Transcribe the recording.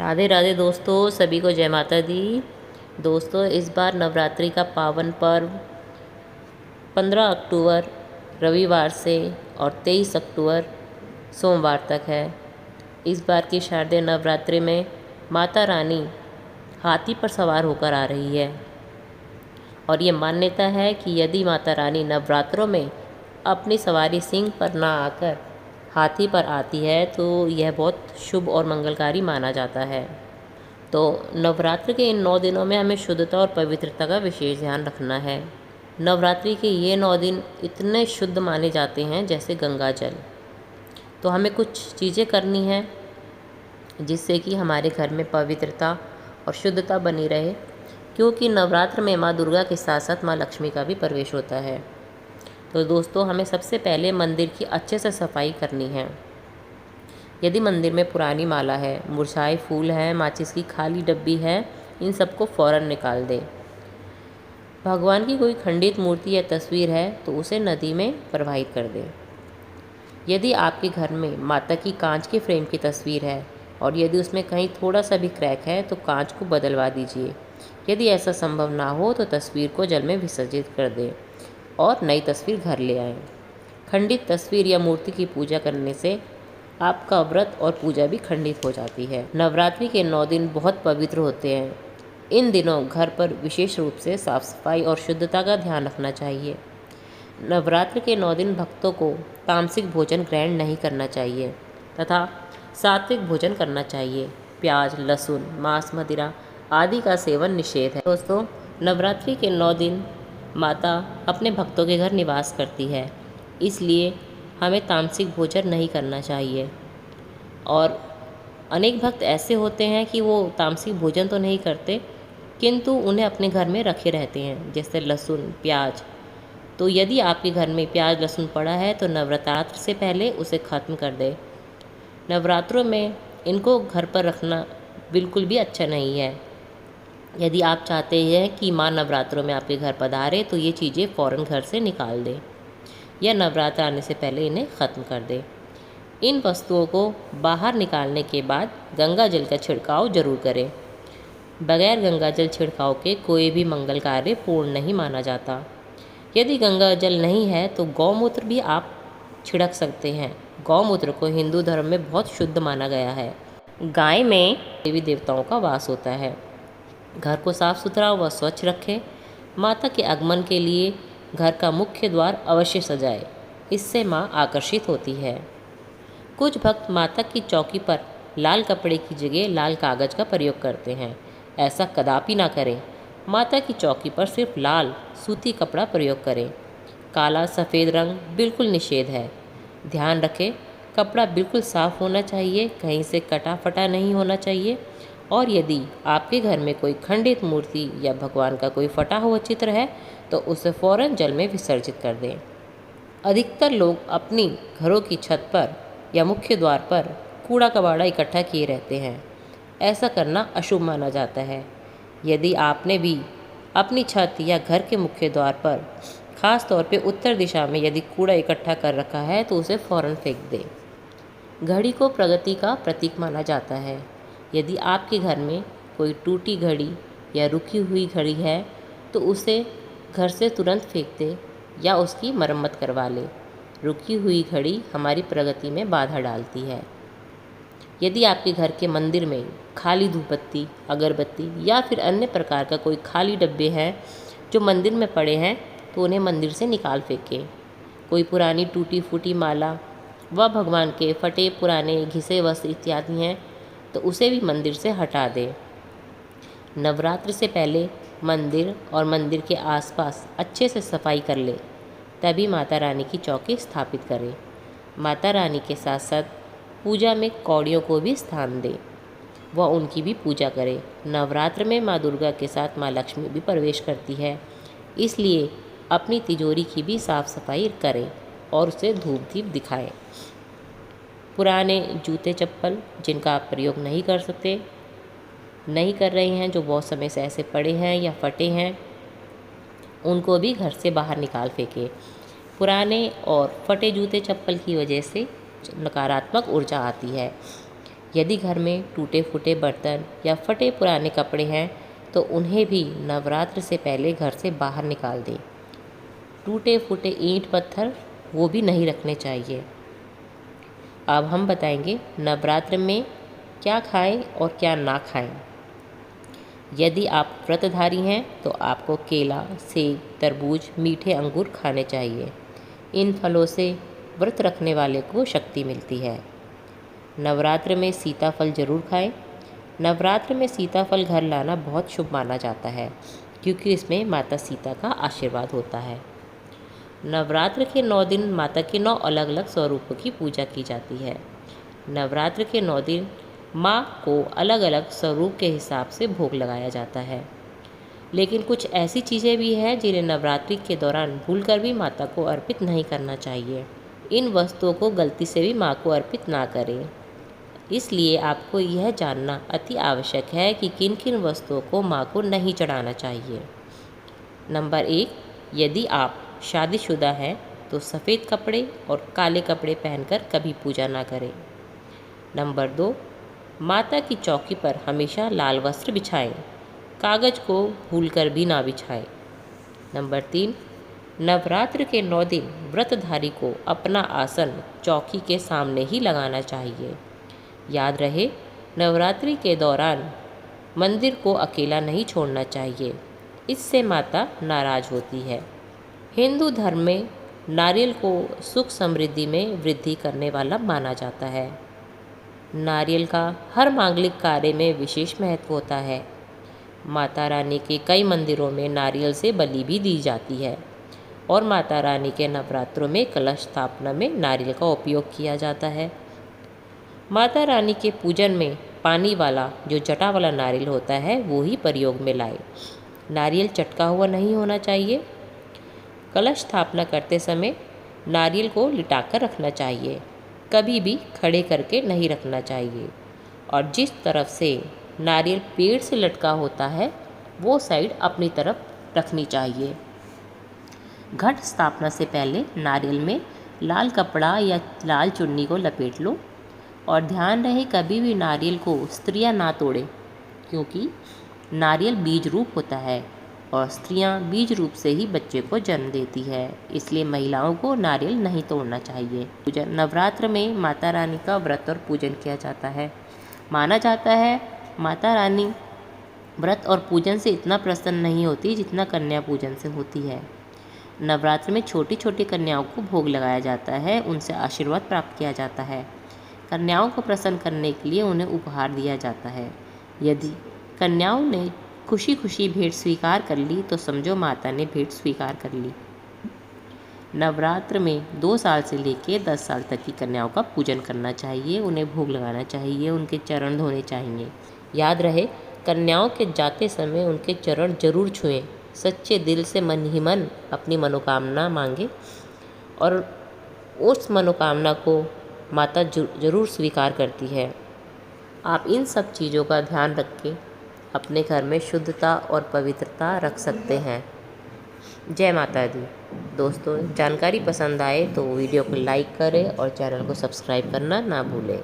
राधे राधे दोस्तों, सभी को जय माता दी। दोस्तों, इस बार नवरात्रि का पावन पर्व 15 अक्टूबर रविवार से और 23 अक्टूबर सोमवार तक है। इस बार की शारदीय नवरात्रि में माता रानी हाथी पर सवार होकर आ रही है और ये मान्यता है कि यदि माता रानी नवरात्रों में अपनी सवारी सिंह पर ना आकर हाथी पर आती है तो यह बहुत शुभ और मंगलकारी माना जाता है। तो नवरात्रि के इन 9 दिनों में हमें शुद्धता और पवित्रता का विशेष ध्यान रखना है। नवरात्रि के ये 9 दिन इतने शुद्ध माने जाते हैं जैसे गंगा जल। तो हमें कुछ चीज़ें करनी हैं जिससे कि हमारे घर में पवित्रता और शुद्धता बनी रहे, क्योंकि नवरात्र में माँ दुर्गा के साथ साथ माँ लक्ष्मी का भी प्रवेश होता है। तो दोस्तों, हमें सबसे पहले मंदिर की अच्छे से सफाई करनी है। यदि मंदिर में पुरानी माला है, मुरझाए फूल है, माचिस की खाली डब्बी है, इन सबको फ़ौरन निकाल दें। भगवान की कोई खंडित मूर्ति या तस्वीर है तो उसे नदी में प्रवाहित कर दें। यदि आपके घर में माता की कांच के फ्रेम की तस्वीर है और यदि उसमें कहीं थोड़ा सा भी क्रैक है तो कांच को बदलवा दीजिए। यदि ऐसा संभव ना हो तो तस्वीर को जल में विसर्जित कर दें और नई तस्वीर घर ले आएं। खंडित तस्वीर या मूर्ति की पूजा करने से आपका व्रत और पूजा भी खंडित हो जाती है। नवरात्रि के 9 दिन बहुत पवित्र होते हैं। इन दिनों घर पर विशेष रूप से साफ सफाई और शुद्धता का ध्यान रखना चाहिए। नवरात्र के 9 दिन भक्तों को तामसिक भोजन ग्रहण नहीं करना चाहिए तथा सात्विक भोजन करना चाहिए। प्याज, लहसुन, मांस, मदिरा आदि का सेवन निषेध है। दोस्तों, नवरात्रि के 9 दिन माता अपने भक्तों के घर निवास करती है, इसलिए हमें तामसिक भोजन नहीं करना चाहिए। और अनेक भक्त ऐसे होते हैं कि वो तामसिक भोजन तो नहीं करते किंतु उन्हें अपने घर में रखे रहते हैं, जैसे लहसुन, प्याज। तो यदि आपके घर में प्याज लहसुन पड़ा है तो नवरात्र से पहले उसे ख़त्म कर दें। नवरात्रों में इनको घर पर रखना बिल्कुल भी अच्छा नहीं है। यदि आप चाहते हैं कि माँ नवरात्रों में आपके घर पधारे तो ये चीज़ें फ़ौरन घर से निकाल दें या नवरात्र आने से पहले इन्हें ख़त्म कर दें। इन वस्तुओं को बाहर निकालने के बाद गंगा जल का छिड़काव जरूर करें। बगैर गंगा जल छिड़काव के कोई भी मंगल कार्य पूर्ण नहीं माना जाता। यदि गंगा जल नहीं है तो गौमूत्र भी आप छिड़क सकते हैं। गौमूत्र को हिंदू धर्म में बहुत शुद्ध माना गया है। गाय में देवी देवताओं का वास होता है। घर को साफ सुथरा व स्वच्छ रखें। माता के आगमन के लिए घर का मुख्य द्वार अवश्य सजाए, इससे माँ आकर्षित होती है। कुछ भक्त माता की चौकी पर लाल कपड़े की जगह लाल कागज का प्रयोग करते हैं। ऐसा कदापि ना करें। माता की चौकी पर सिर्फ लाल सूती कपड़ा प्रयोग करें। काला सफ़ेद रंग बिल्कुल निषेध है। ध्यान रखें, कपड़ा बिल्कुल साफ होना चाहिए, कहीं से कटा फटा नहीं होना चाहिए। और यदि आपके घर में कोई खंडित मूर्ति या भगवान का कोई फटा हुआ चित्र है तो उसे फ़ौरन जल में विसर्जित कर दें। अधिकतर लोग अपनी घरों की छत पर या मुख्य द्वार पर कूड़ा कबाड़ा इकट्ठा किए रहते हैं। ऐसा करना अशुभ माना जाता है। यदि आपने भी अपनी छत या घर के मुख्य द्वार पर खास तौर पे उत्तर दिशा में यदि कूड़ा इकट्ठा कर रखा है तो उसे फ़ौरन फेंक दें। घड़ी को प्रगति का प्रतीक माना जाता है। यदि आपके घर में कोई टूटी घड़ी या रुकी हुई घड़ी है तो उसे घर से तुरंत फेंक दे या उसकी मरम्मत करवा ले। रुकी हुई घड़ी हमारी प्रगति में बाधा डालती है। यदि आपके घर के मंदिर में खाली धूपबत्ती, अगरबत्ती या फिर अन्य प्रकार का कोई खाली डब्बे हैं जो मंदिर में पड़े हैं तो उन्हें मंदिर से निकाल फेंकें। कोई पुरानी टूटी फूटी माला व भगवान के फटे पुराने घिसे वस्त्र इत्यादि हैं तो उसे भी मंदिर से हटा दें। नवरात्र से पहले मंदिर और मंदिर के आसपास अच्छे से सफाई कर ले, तभी माता रानी की चौकी स्थापित करें। माता रानी के साथ साथ पूजा में कौड़ियों को भी स्थान दें व उनकी भी पूजा करें। नवरात्र में माँ दुर्गा के साथ माँ लक्ष्मी भी प्रवेश करती है, इसलिए अपनी तिजोरी की भी साफ सफाई करें और उसे धूप दीप दिखाएं। पुराने जूते चप्पल जिनका आप प्रयोग नहीं कर रहे हैं, जो बहुत समय से ऐसे पड़े हैं या फटे हैं, उनको भी घर से बाहर निकाल फेंकें। पुराने और फटे जूते चप्पल की वजह से नकारात्मक ऊर्जा आती है। यदि घर में टूटे फूटे बर्तन या फटे पुराने कपड़े हैं तो उन्हें भी नवरात्र से पहले घर से बाहर निकाल दें। टूटे फूटे ईंट पत्थर वो भी नहीं रखने चाहिए। अब हम बताएंगे नवरात्र में क्या खाएं और क्या ना खाएं। यदि आप व्रतधारी हैं तो आपको केला, सेब, तरबूज, मीठे अंगूर खाने चाहिए। इन फलों से व्रत रखने वाले को शक्ति मिलती है। नवरात्र में सीताफल जरूर खाएं। नवरात्र में सीताफल घर लाना बहुत शुभ माना जाता है क्योंकि इसमें माता सीता का आशीर्वाद होता है। नवरात्र के 9 दिन माता के 9 अलग अलग स्वरूपों की पूजा की जाती है। नवरात्र के 9 दिन माँ को अलग अलग स्वरूप के हिसाब से भोग लगाया जाता है। लेकिन कुछ ऐसी चीज़ें भी हैं जिन्हें नवरात्रि के दौरान भूलकर भी माता को अर्पित नहीं करना चाहिए। इन वस्तुओं को गलती से भी माँ को अर्पित ना करें। इसलिए आपको यह जानना अति आवश्यक है कि किन किन वस्तुओं को माँ को नहीं चढ़ाना चाहिए। नंबर 1, यदि आप शादीशुदा हैं तो सफ़ेद कपड़े और काले कपड़े पहनकर कभी पूजा ना करें। नंबर 2, माता की चौकी पर हमेशा लाल वस्त्र बिछाएं। कागज़ को भूलकर भी ना बिछाएं। नंबर 3, नवरात्र के 9 दिन व्रतधारी को अपना आसन चौकी के सामने ही लगाना चाहिए। याद रहे, नवरात्रि के दौरान मंदिर को अकेला नहीं छोड़ना चाहिए, इससे माता नाराज होती है। हिंदू धर्म में नारियल को सुख समृद्धि में वृद्धि करने वाला माना जाता है। नारियल का हर मांगलिक कार्य में विशेष महत्व होता है। माता रानी के कई मंदिरों में नारियल से बलि भी दी जाती है और माता रानी के नवरात्रों में कलश स्थापना में नारियल का उपयोग किया जाता है। माता रानी के पूजन में पानी वाला जो जटा वाला नारियल होता है वो ही प्रयोग में लाए। नारियल चटका हुआ नहीं होना चाहिए। कलश स्थापना करते समय नारियल को लिटाकर रखना चाहिए, कभी भी खड़े करके नहीं रखना चाहिए और जिस तरफ से नारियल पेड़ से लटका होता है वो साइड अपनी तरफ रखनी चाहिए। घट स्थापना से पहले नारियल में लाल कपड़ा या लाल चुन्नी को लपेट लो और ध्यान रहे कभी भी नारियल को स्त्रियां ना तोड़ें क्योंकि नारियल बीज रूप होता है और स्त्रियां बीज रूप से ही बच्चे को जन्म देती है, इसलिए महिलाओं को नारियल नहीं तोड़ना चाहिए। पूजन नवरात्र में माता रानी का व्रत और पूजन किया जाता है। माना जाता है माता रानी व्रत और पूजन से इतना प्रसन्न नहीं होती जितना कन्या पूजन से होती है। नवरात्र में छोटी छोटी कन्याओं को भोग लगाया जाता है, उनसे आशीर्वाद प्राप्त किया जाता है। कन्याओं को प्रसन्न करने के लिए उन्हें उपहार दिया जाता है। यदि कन्याओं ने खुशी खुशी भेंट स्वीकार कर ली तो समझो माता ने भेंट स्वीकार कर ली। नवरात्र में 2 साल से लेकर 10 साल तक की कन्याओं का पूजन करना चाहिए, उन्हें भोग लगाना चाहिए, उनके चरण धोने चाहिए। याद रहे, कन्याओं के जाते समय उनके चरण जरूर छुएं। सच्चे दिल से मन ही मन अपनी मनोकामना मांगे और उस मनोकामना को माता जरूर स्वीकार करती है। आप इन सब चीज़ों का ध्यान रख के अपने घर में शुद्धता और पवित्रता रख सकते हैं। जय माता दी। दोस्तों, जानकारी पसंद आए तो वीडियो को लाइक करें और चैनल को सब्सक्राइब करना ना भूलें।